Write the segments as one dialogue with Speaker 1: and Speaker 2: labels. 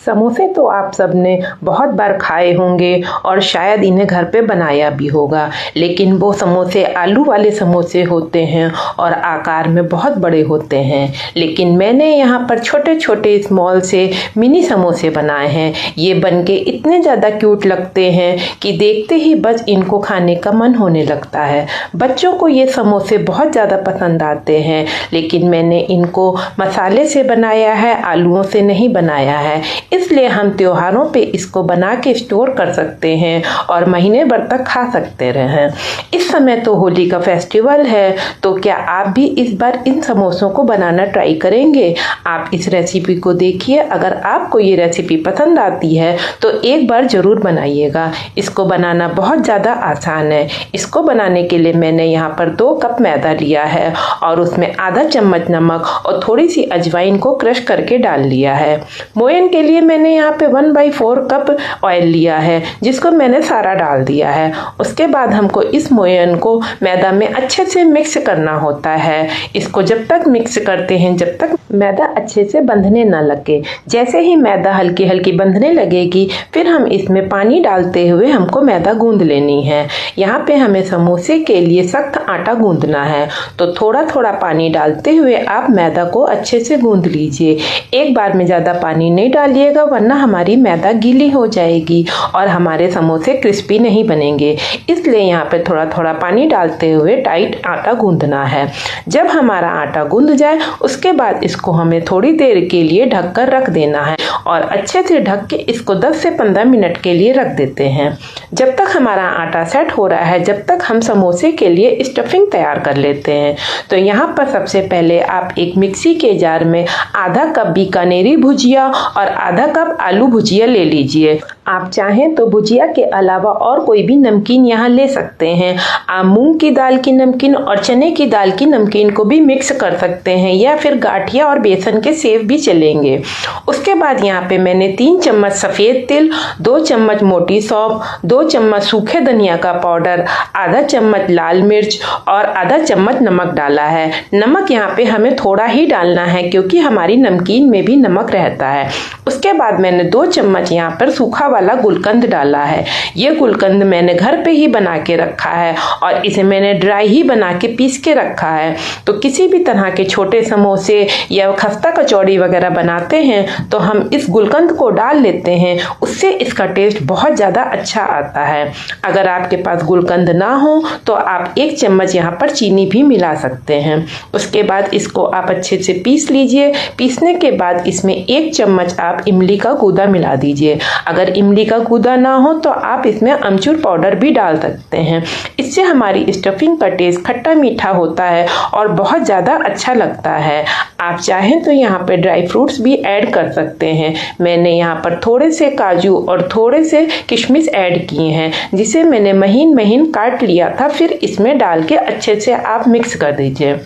Speaker 1: समोसे तो आप सबने बहुत बार खाए होंगे और शायद इन्हें घर पे बनाया भी होगा, लेकिन वो समोसे आलू वाले समोसे होते हैं और आकार में बहुत बड़े होते हैं। लेकिन मैंने यहाँ पर छोटे छोटे स्मॉल से मिनी समोसे बनाए हैं। ये बनके इतने ज़्यादा क्यूट लगते हैं कि देखते ही बस इनको खाने का मन होने लगता है। बच्चों को ये समोसे बहुत ज़्यादा पसंद आते हैं, लेकिन मैंने इनको मसाले से बनाया है, आलूओं से नहीं बनाया है। इसलिए हम त्योहारों पे इसको बना के स्टोर कर सकते हैं और महीने भर तक खा सकते हैं। इस समय तो होली का फेस्टिवल है, तो क्या आप भी इस बार इन समोसों को बनाना ट्राई करेंगे? आप इस रेसिपी को देखिए। अगर आपको ये रेसिपी पसंद आती है तो एक बार ज़रूर बनाइएगा। इसको बनाना बहुत ज़्यादा आसान है। इसको बनाने के लिए मैंने यहाँ पर 2 कप मैदा लिया है और उसमें आधा चम्मच नमक और थोड़ी सी अजवाइन को क्रश करके डाल लिया है। मोयन के लिए मैंने यहाँ पे 1/4 कप ऑयल लिया है, जिसको मैंने सारा डाल दिया है। उसके बाद हमको इस मोयन को मैदा में अच्छे से मिक्स करना होता है। इसको जब तक मिक्स करते हैं जब तक मैदा अच्छे से बंधने ना लगे। जैसे ही मैदा हल्की हल्की बंधने लगेगी, फिर हम इसमें पानी डालते हुए हमको मैदा गूंद लेनी है। यहाँ पे हमें समोसे के लिए सख्त आटा गूंदना है, तो थोड़ा थोड़ा पानी डालते हुए आप मैदा को अच्छे से गूंद लीजिए। एक बार में ज़्यादा पानी नहीं डालिएगा, वरना हमारी मैदा गीली हो जाएगी और हमारे समोसे क्रिस्पी नहीं बनेंगे। इसलिए यहाँ पे थोड़ा थोड़ा पानी डालते हुए टाइट आटा गूंदना है। जब हमारा आटा गूंद जाए उसके बाद इसको हमें थोड़ी देर के लिए ढककर रख देना है और अच्छे से ढक के इसको 10 से 15 मिनट के लिए रख देते हैं। जब तक हमारा आटा सेट हो रहा है, जब तक हम समोसे के लिए स्टफिंग तैयार कर लेते हैं। तो यहाँ पर सबसे पहले आप एक मिक्सी के जार में आधा कप बीकानेरी भुजिया और आधा कप आलू भुजिया ले लीजिए। आप चाहें तो भुजिया के अलावा और कोई भी नमकीन यहाँ ले सकते हैं। आप मूंग की दाल की नमकीन और चने की दाल की नमकीन को भी मिक्स कर सकते हैं, या फिर गाठिया और बेसन के सेव भी चलेंगे। उसके बाद यहाँ पे मैंने 3 चम्मच सफ़ेद तिल, 2 चम्मच मोटी सौंफ, 2 चम्मच सूखे धनिया का पाउडर, आधा चम्मच लाल मिर्च और आधा चम्मच नमक डाला है। नमक यहाँ पे हमें थोड़ा ही डालना है, क्योंकि हमारी नमकीन में भी नमक रहता है। उसके बाद मैंने 2 चम्मच यहाँ पर सूखा वाला गुलकंद डाला है। ये गुलकंद मैंने घर पे ही बना के रखा है और इसे मैंने ड्राई ही बना के पीस के रखा है। तो किसी भी तरह के छोटे समोसे या खस्ता कचौड़ी वगैरह बनाते हैं तो हम इस गुलकंद को डाल लेते हैं, उससे इसका टेस्ट बहुत ज़्यादा अच्छा आता है। अगर आपके पास गुलकंद ना हो तो आप 1 चम्मच यहाँ पर चीनी भी मिला सकते हैं। उसके बाद इसको आप अच्छे से पीस लीजिए। पीसने के बाद इसमें 1 चम्मच आप इमली का गूदा मिला दीजिए। अगर इमली का गूदा ना हो तो आप इसमें अमचूर पाउडर भी डाल सकते हैं। इससे हमारी स्टफिंग का टेस्ट खट्टा मीठा होता है और बहुत ज़्यादा अच्छा लगता है। आप चाहें तो यहाँ पे ड्राई फ्रूट्स भी ऐड कर सकते हैं। मैंने यहाँ पर थोड़े से काजू और थोड़े से किशमिश ऐड किए हैं, जिसे मैंने महीन महीन काट लिया था। फिर इसमें डाल के अच्छे से आप मिक्स कर दीजिए।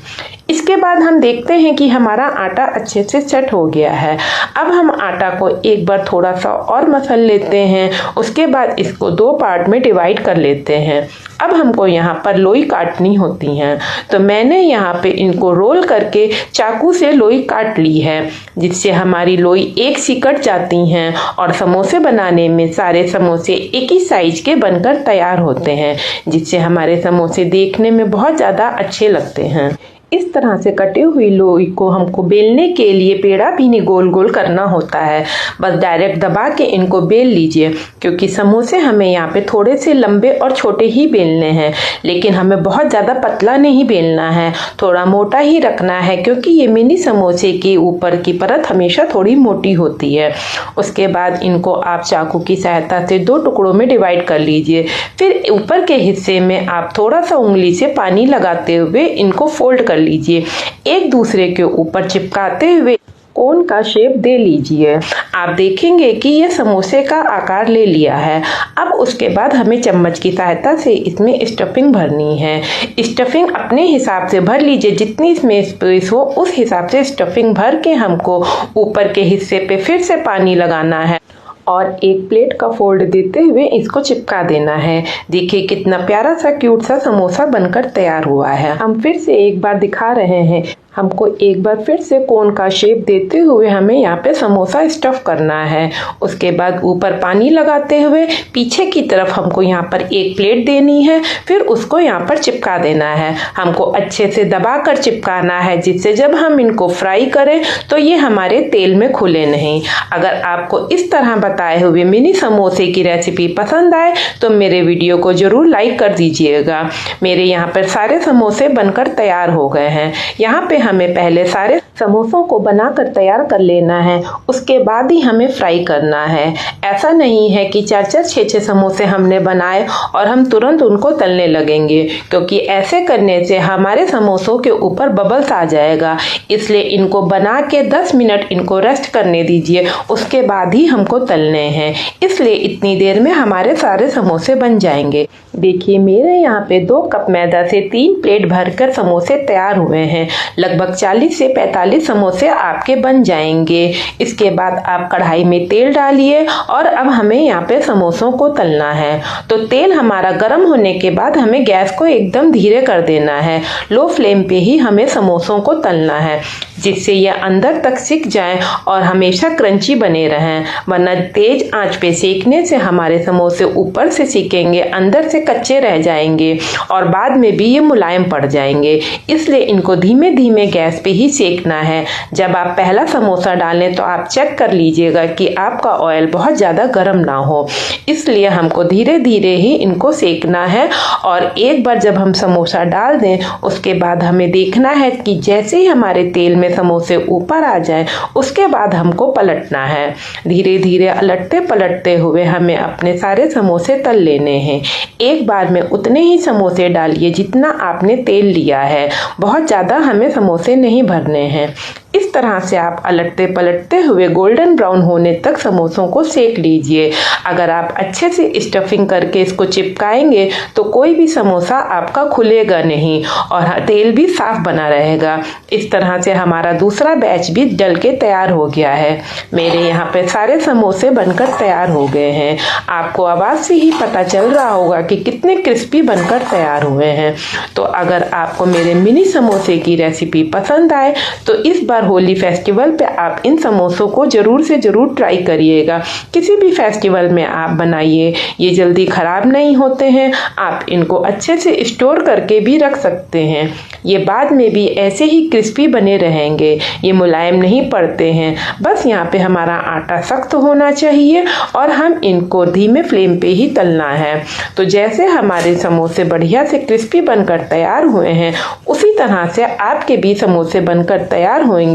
Speaker 1: इसके बाद हम देखते हैं कि हमारा आटा अच्छे से सेट हो गया है। अब हम आटा को एक बार थोड़ा सा और मसल लेते हैं। उसके बाद इसको 2 पार्ट में डिवाइड कर लेते हैं। अब हमको यहाँ पर लोई काटनी होती हैं, तो मैंने यहाँ पे इनको रोल करके चाकू से लोई काट ली है, जिससे हमारी लोई एक सी कट जाती हैं और समोसे बनाने में सारे समोसे एक ही साइज के बनकर तैयार होते हैं, जिससे हमारे समोसे देखने में बहुत ज़्यादा अच्छे लगते हैं। इस तरह से कटी हुई लोई को हमको बेलने के लिए पेड़ा भी नहीं गोल गोल करना होता है, बस डायरेक्ट दबा के इनको बेल लीजिए। क्योंकि समोसे हमें यहाँ पे थोड़े से लंबे और छोटे ही बेलने हैं, लेकिन हमें बहुत ज़्यादा पतला नहीं बेलना है, थोड़ा मोटा ही रखना है, क्योंकि ये मिनी समोसे के ऊपर की परत हमेशा थोड़ी मोटी होती है। उसके बाद इनको आप चाकू की सहायता से 2 टुकड़ों में डिवाइड कर लीजिए। फिर ऊपर के हिस्से में आप थोड़ा सा उंगली से पानी लगाते हुए इनको फोल्ड कर लीजिए। एक दूसरे के ऊपर चिपकाते हुए कोन का शेप दे लीजिए। आप देखेंगे कि ये समोसे का आकार ले लिया है। अब उसके बाद हमें चम्मच की सहायता से इसमें स्टफिंग भरनी है। स्टफिंग अपने हिसाब से भर लीजिए, जितनी इसमें स्पेस हो उस हिसाब से स्टफिंग भर के हमको ऊपर के हिस्से पे फिर से पानी लगाना है और एक प्लेट का फोल्ड देते हुए इसको चिपका देना है। देखिए कितना प्यारा सा क्यूट सा समोसा बनकर तैयार हुआ है। हम फिर से एक बार दिखा रहे हैं। हमको एक बार फिर से कोन का शेप देते हुए हमें यहाँ पे समोसा स्टफ करना है। उसके बाद ऊपर पानी लगाते हुए पीछे की तरफ हमको यहाँ पर एक प्लेट देनी है, फिर उसको यहाँ पर चिपका देना है। हमको अच्छे से दबा कर चिपकाना है, जिससे जब हम इनको फ्राई करें तो ये हमारे तेल में खुले नहीं। अगर आपको इस तरह बताए हुए मिनी समोसे की रेसिपी पसंद आए तो मेरे वीडियो को जरूर लाइक कर दीजिएगा। मेरे यहाँ पर सारे समोसे बनकर तैयार हो गए हैं। यहाँ पे हमें पहले सारे समोसों को बनाकर तैयार कर लेना है, उसके बाद ही हमें फ्राई करना है। ऐसा नहीं है कि 4-4, 6-6 समोसे हमने बनाए और हम तुरंत उनको तलने लगेंगे, क्योंकि ऐसे करने से हमारे समोसों के ऊपर बबल्स आ जाएगा। इसलिए इनको बना के 10 मिनट इनको रेस्ट करने दीजिए, उसके बाद ही हमको तलने हैं। इसलिए इतनी देर में हमारे सारे समोसे बन जाएंगे। देखिए मेरे यहाँ पे 2 कप मैदा से 3 प्लेट भरकर समोसे तैयार हुए हैं। लगभग 40 से 45 समोसे आपके बन जाएंगे। इसके बाद आप कढ़ाई में तेल डालिए और अब हमें यहाँ पे समोसों को तलना है। तो तेल हमारा गर्म होने के बाद हमें गैस को एकदम धीरे कर देना है। लो फ्लेम पे ही हमें समोसों को तलना है, जिससे ये अंदर तक सिक जाएं और हमेशा क्रंची बने रहें। वरना तेज आंच पे सेकने से हमारे समोसे ऊपर से सिकेंगे, अंदर से कच्चे रह जाएंगे और बाद में भी ये मुलायम पड़ जाएंगे। इसलिए इनको धीमे धीमे गैस पे ही सेकना है। जब आप पहला समोसा डालें तो आप चेक कर लीजिएगा कि आपका ऑयल बहुत ज़्यादा गर्म ना हो। इसलिए हमको धीरे धीरे ही इनको सेकना है और एक बार जब हम समोसा डाल दें उसके बाद हमें देखना है कि जैसे ही हमारे तेल में समोसे ऊपर आ जाएं उसके बाद हमको पलटना है। धीरे धीरे उलटते पलटते हुए हमें अपने सारे समोसे तल लेने हैं। एक बार में उतने ही समोसे डालिए जितना आपने तेल लिया है, बहुत ज़्यादा हमें समोसे नहीं भरने हैं। इस तरह से आप उलटते पलटते हुए गोल्डन ब्राउन होने तक समोसों को सेक लीजिए। अगर आप अच्छे से स्टफिंग करके इसको चिपकाएंगे तो कोई भी समोसा आपका खुलेगा नहीं और तेल भी साफ बना रहेगा। इस तरह से हमारा दूसरा बैच भी डल के तैयार हो गया है। मेरे यहाँ पे सारे समोसे बनकर तैयार हो गए हैं। आपको आवाज़ से ही पता चल रहा होगा कि कितने क्रिस्पी बनकर तैयार हुए हैं। तो अगर आपको मेरे मिनी समोसे की रेसिपी पसंद आए तो इस बार होली फेस्टिवल पे आप इन समोसों को जरूर से जरूर ट्राई करिएगा। किसी भी फेस्टिवल में आप बनाइए, ये जल्दी खराब नहीं होते हैं। आप इनको अच्छे से स्टोर करके भी रख सकते हैं। ये बाद में भी ऐसे ही क्रिस्पी बने रहेंगे, ये मुलायम नहीं पड़ते हैं। बस यहाँ पे हमारा आटा सख्त होना चाहिए और हम इनको धीमे फ्लेम पे ही तलना है। तो जैसे हमारे समोसे बढ़िया से क्रिस्पी बनकर तैयार हुए हैं, उसी तरह से आपके भी समोसे बनकर तैयार होंगे।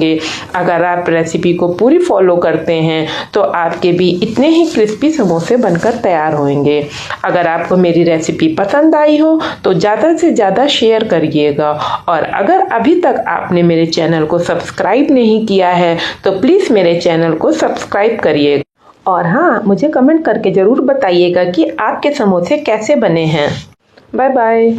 Speaker 1: अगर आप रेसिपी को पूरी फॉलो करते हैं तो आपके भी इतने ही क्रिस्पी समोसे बनकर तैयार होंगे। अगर आपको मेरी रेसिपी पसंद आई हो तो ज़्यादा से ज़्यादा शेयर करिएगा और अगर अभी तक आपने मेरे चैनल को सब्सक्राइब नहीं किया है तो प्लीज़ मेरे चैनल को सब्सक्राइब करिएगा। और हाँ, मुझे कमेंट करके ज़रूर बताइएगा कि आपके समोसे कैसे बने हैं। Bye bye.